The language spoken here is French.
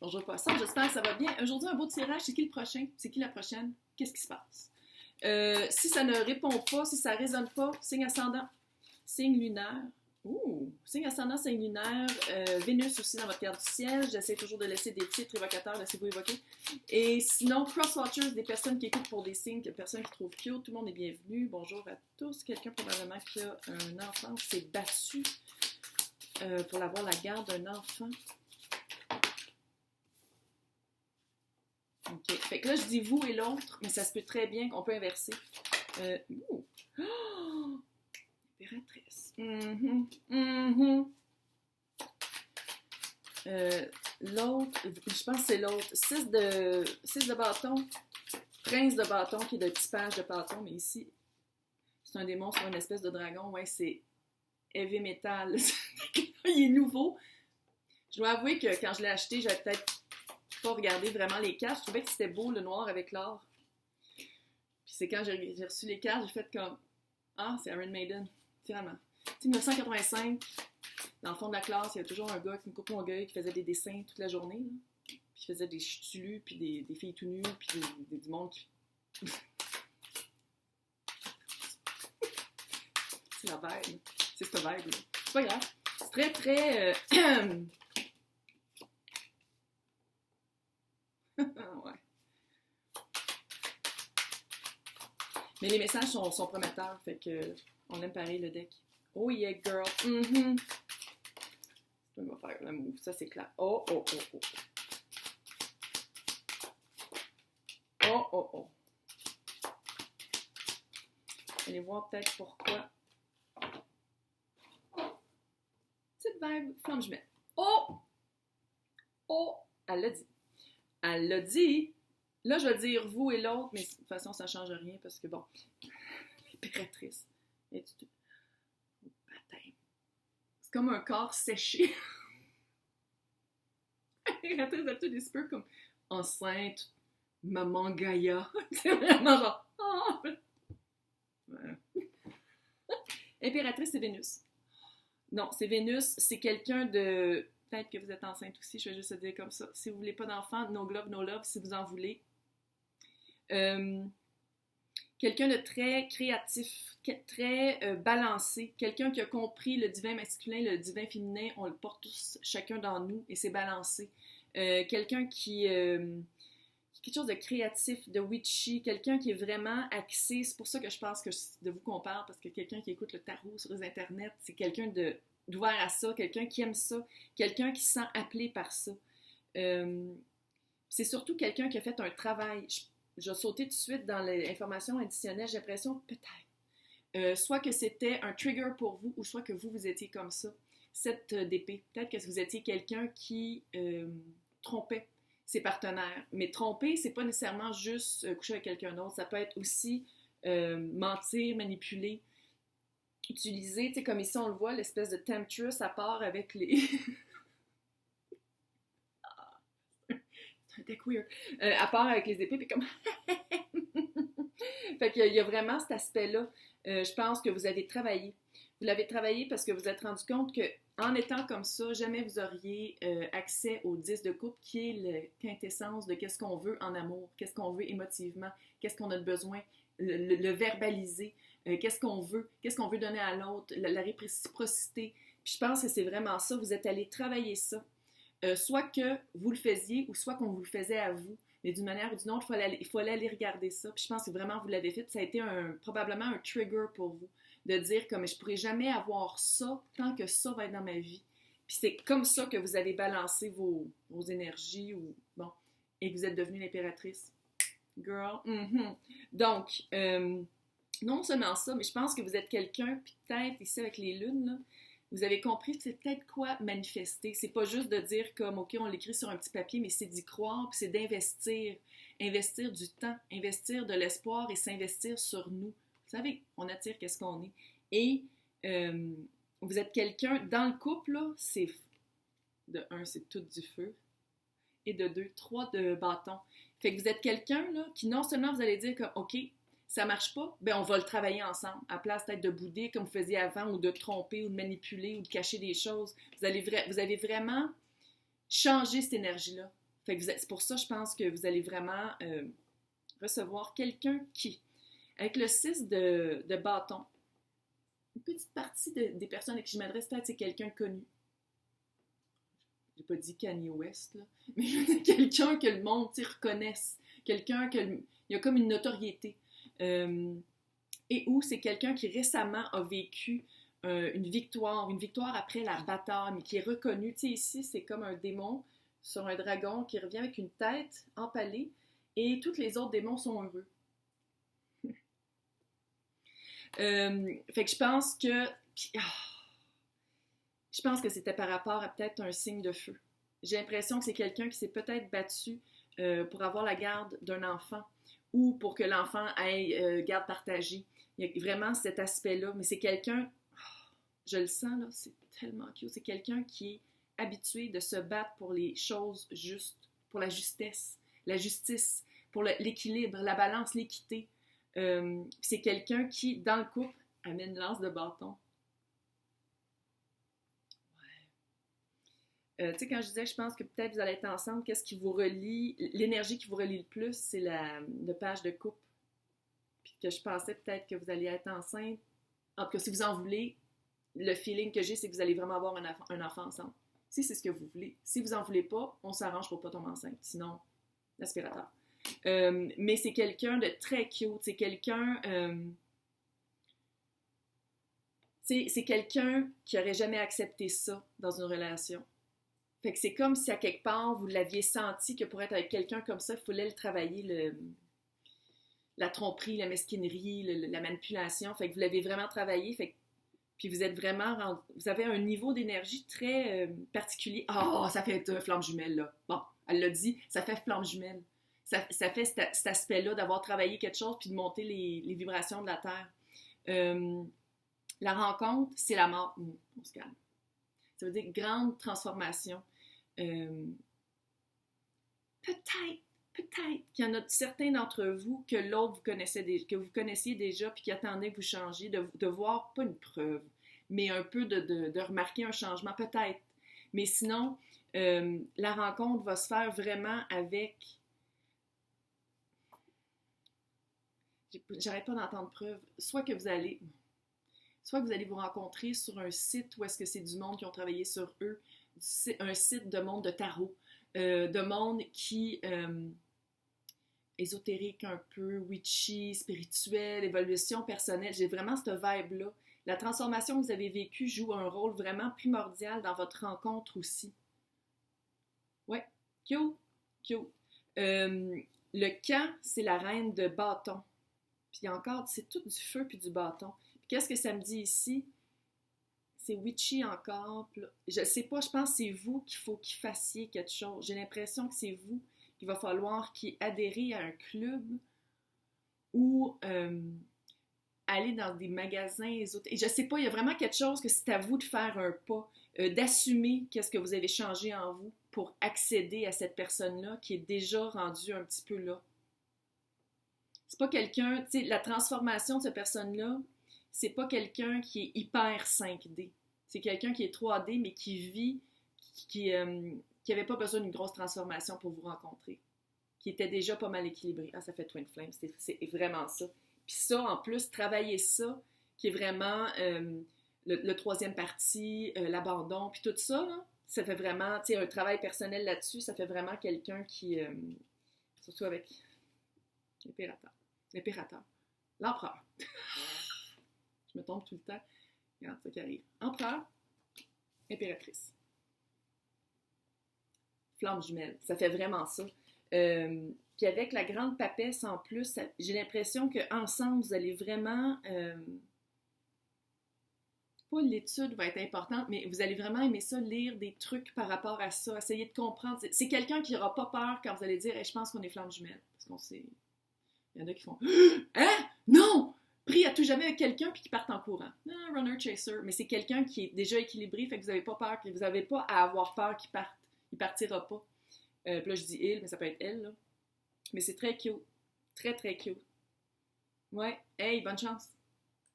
Bonjour Poisson, j'espère que ça va bien. Aujourd'hui, un beau tirage. C'est qui le prochain? C'est qui la prochaine? Qu'est-ce qui se passe? Si ça ne répond pas, si ça ne résonne pas, signe ascendant, signe lunaire. Ouh! Signe ascendant, signe lunaire. Vénus aussi dans votre carte du ciel. J'essaie toujours de laisser des titres évocateurs, laissez-vous évoquer. Et sinon, cross-watchers, des personnes qui écoutent pour des signes, des personnes qui trouvent cute. Tout le monde est bienvenu. Bonjour à tous. Quelqu'un probablement qui a un enfant qui s'est battu pour avoir la garde d'un enfant. OK. Fait que là, je dis vous et l'autre, mais ça se peut très bien qu'on peut inverser. Oh! Impératrice. L'autre, je pense que c'est l'autre. 6 de bâton. Prince de bâton, qui est de typage de bâton, mais ici, c'est un démon sur une espèce de dragon. Ouais, c'est heavy metal. Il est nouveau. Je dois avouer que quand je l'ai acheté, j'avais peut-être pas regardé vraiment les cartes. Je trouvais que c'était beau, le noir avec l'or. Puis c'est quand j'ai reçu les cartes, j'ai fait comme ah, c'est Iron Maiden, finalement. Tu sais, 1985, dans le fond de la classe, il y avait toujours un gars avec une coupe longueuil qui faisait des dessins toute la journée. Là. Puis il faisait des chutulus, puis des filles tout nues, puis du monde qui... C'est la vibe. C'est cette vibe. Là. C'est pas grave. C'est très, très... ouais. Mais les messages sont prometteurs, fait que on aime pareil le deck. Oh yeah, girl. Mm-hmm. On va faire le move, ça c'est clair. Oh, oh, oh, oh. Oh, oh, oh. Allez voir peut-être pourquoi. Petite vibe, femme jumelle. Oh! Oh! Elle l'a dit. Elle l'a dit. Là, je vais dire vous et l'autre, mais de toute façon, ça ne change rien parce que, bon, l'impératrice. C'est comme un corps séché. L'impératrice a tout des peu comme enceinte, maman Gaïa. C'est vraiment genre. Oh! Voilà. Impératrice, c'est Vénus. Non, c'est Vénus, c'est quelqu'un de... Peut-être que vous êtes enceinte aussi, je vais juste le dire comme ça. Si vous ne voulez pas d'enfant, no glove, no love, si vous en voulez. Quelqu'un de très créatif, très balancé, quelqu'un qui a compris le divin masculin, le divin féminin, on le porte tous, chacun dans nous, et c'est balancé. Quelqu'un qui... quelque chose de créatif, de witchy, quelqu'un qui est vraiment axé, c'est pour ça que je pense que de vous qu'on parle, parce que quelqu'un qui écoute le tarot sur les internets, c'est quelqu'un d'ouvert à ça, quelqu'un qui aime ça, quelqu'un qui se sent appelé par ça. C'est surtout quelqu'un qui a fait un travail. Je vais sauter tout de suite dans l'information additionnelle, j'ai l'impression peut-être. Soit que c'était un trigger pour vous, ou soit que vous étiez comme ça. 7 d'épée. Peut-être que vous étiez quelqu'un qui trompait ses partenaires. Mais tromper, c'est pas nécessairement juste coucher avec quelqu'un d'autre. Ça peut être aussi mentir, manipuler, utiliser, tu sais, comme ici on le voit, l'espèce de temptress à part avec les... c'est un deck weird. À part avec les épées, puis comme... Fait qu'il y a vraiment cet aspect-là. Je pense que vous avez travaillé. Vous l'avez travaillé parce que vous vous êtes rendu compte que en étant comme ça, jamais vous auriez accès au 10 de coupe qui est la quintessence de qu'est-ce qu'on veut en amour, qu'est-ce qu'on veut émotivement, qu'est-ce qu'on a de besoin, le verbaliser, qu'est-ce qu'on veut donner à l'autre, la réciprocité. Puis je pense que c'est vraiment ça, vous êtes allé travailler ça. Soit que vous le faisiez ou soit qu'on vous le faisait à vous. Mais d'une manière ou d'une autre, il faut aller regarder ça. Puis je pense que vraiment vous l'avez fait. Ça a été probablement un trigger pour vous. De dire comme je ne pourrai jamais avoir ça tant que ça va être dans ma vie. Puis c'est comme ça que vous avez balancé vos énergies bon, et que vous êtes devenue l'impératrice. Girl. Mm-hmm. Donc, non seulement ça, mais je pense que vous êtes quelqu'un, puis peut-être ici avec les lunes, là, vous avez compris que c'est peut-être quoi manifester. C'est pas juste de dire comme, OK, on l'écrit sur un petit papier, mais c'est d'y croire, puis c'est d'investir. Investir du temps, investir de l'espoir et s'investir sur nous. Vous savez, on attire qu'est-ce qu'on est. Et vous êtes quelqu'un, dans le couple, là, c'est de 1, c'est tout du feu. Et de 2, 3 de bâton. Fait que vous êtes quelqu'un, là, qui non seulement vous allez dire que, OK, ça marche pas, ben on va le travailler ensemble. À place peut-être de bouder comme vous faisiez avant, ou de tromper, ou de manipuler, ou de cacher des choses. Vous avez vraiment changer cette énergie-là. Fait que c'est pour ça, je pense que vous allez vraiment recevoir quelqu'un qui, avec le 6 de bâton, une petite partie des personnes avec qui je m'adresse, peut-être c'est quelqu'un de connu. J'ai pas dit Kanye West, là, mais quelqu'un que le monde reconnaisse, quelqu'un il y a comme une notoriété. Et où c'est quelqu'un qui récemment a vécu une victoire après la bataille, mais qui est reconnu. Tu sais, ici, c'est comme un démon sur un dragon qui revient avec une tête empalée et tous les autres démons sont heureux. Fait que je pense que... je pense que c'était par rapport à peut-être un signe de feu. J'ai l'impression que c'est quelqu'un qui s'est peut-être battu pour avoir la garde d'un enfant ou pour que l'enfant ait garde partagée. Il y a vraiment cet aspect-là, mais c'est quelqu'un, je le sens là, c'est tellement cute, c'est quelqu'un qui est habitué de se battre pour les choses justes, pour la justesse, pour l'équilibre, la balance, l'équité. C'est quelqu'un qui, dans le couple, amène une lance de bâton. Tu sais, quand je disais, je pense que peut-être vous allez être ensemble, qu'est-ce qui vous relie, l'énergie qui vous relie le plus, c'est le page de coupe. Puis que je pensais peut-être que vous alliez être enceinte. En tout cas, si vous en voulez, le feeling que j'ai, c'est que vous allez vraiment avoir un enfant ensemble. Si c'est ce que vous voulez. Si vous en voulez pas, on s'arrange pour pas tomber enceinte. Sinon, l'aspirateur. Mais c'est quelqu'un de très cute. C'est quelqu'un... c'est quelqu'un qui aurait jamais accepté ça dans une relation. Fait que c'est comme si à quelque part, vous l'aviez senti que pour être avec quelqu'un comme ça, il fallait le travailler, la tromperie, la mesquinerie, la manipulation. Fait que vous l'avez vraiment travaillé. Fait que, puis vous êtes vraiment... vous avez un niveau d'énergie très particulier. Ah, ça fait flamme jumelle, là. Bon, elle l'a dit, ça fait flamme jumelle. Ça fait cet aspect-là d'avoir travaillé quelque chose puis de monter les vibrations de la Terre. La rencontre, c'est la mort. On se calme. Ça veut dire grande transformation. Peut-être qu'il y en a certains d'entre vous que l'autre que vous connaissiez déjà puis qui attendaient que vous changiez, de voir, pas une preuve, mais un peu de remarquer un changement, peut-être. Mais sinon, la rencontre va se faire vraiment avec... J'arrête pas d'entendre preuve. Soit que vous allez vous rencontrer sur un site où est-ce que c'est du monde qui ont travaillé sur eux, un site de monde de tarot, de monde qui... ésotérique un peu, witchy, spirituel, évolution personnelle. J'ai vraiment cette vibe-là. La transformation que vous avez vécue joue un rôle vraiment primordial dans votre rencontre aussi. Ouais, cute. Le camp, c'est la reine de bâton. Puis encore, c'est tout du feu puis du bâton. Puis qu'est-ce que ça me dit ici? C'est witchy encore. Je sais pas, je pense que c'est vous qu'il faut qu'il fassiez quelque chose. J'ai l'impression que c'est vous qu'il va falloir qu'il adhérez à un club ou aller dans des magasins ésotériques. Je sais pas, il y a vraiment quelque chose que c'est à vous de faire un pas, d'assumer qu'est-ce que vous avez changé en vous pour accéder à cette personne-là qui est déjà rendue un petit peu là. C'est pas quelqu'un, tu sais, la transformation de cette personne-là, c'est pas quelqu'un qui est hyper 5D. C'est quelqu'un qui est 3D, mais qui vit, qui n'avait pas besoin d'une grosse transformation pour vous rencontrer. Qui était déjà pas mal équilibré. Ah, ça fait Twin Flame, c'est vraiment ça. Puis ça, en plus, travailler ça, qui est vraiment le troisième parti, l'abandon, puis tout ça, là, ça fait vraiment, tu sais, un travail personnel là-dessus, ça fait vraiment quelqu'un qui, surtout avec l'impérateur, l'empereur. Je me trompe tout le temps. Regarde ça qui arrive. Empereur, impératrice. Flamme jumelle, ça fait vraiment ça. Puis avec la grande papesse en plus, j'ai l'impression qu'ensemble, vous allez vraiment... pas l'étude va être importante, mais vous allez vraiment aimer ça, lire des trucs par rapport à ça, essayer de comprendre. C'est quelqu'un qui n'aura pas peur quand vous allez dire hey, « je pense qu'on est flamme jumelle ». Parce qu'on sait... Il y en a qui font « Hein? Non! » Pris à tout jamais avec quelqu'un puis qui partent en courant. Non, runner chaser. Mais c'est quelqu'un qui est déjà équilibré, fait que vous n'avez pas peur, vous n'avez pas à avoir peur qu'il parte. Il partira pas. Puis là, je dis il, mais ça peut être elle, là. Mais c'est très cute. Très, très cute. Ouais. Hey, bonne chance.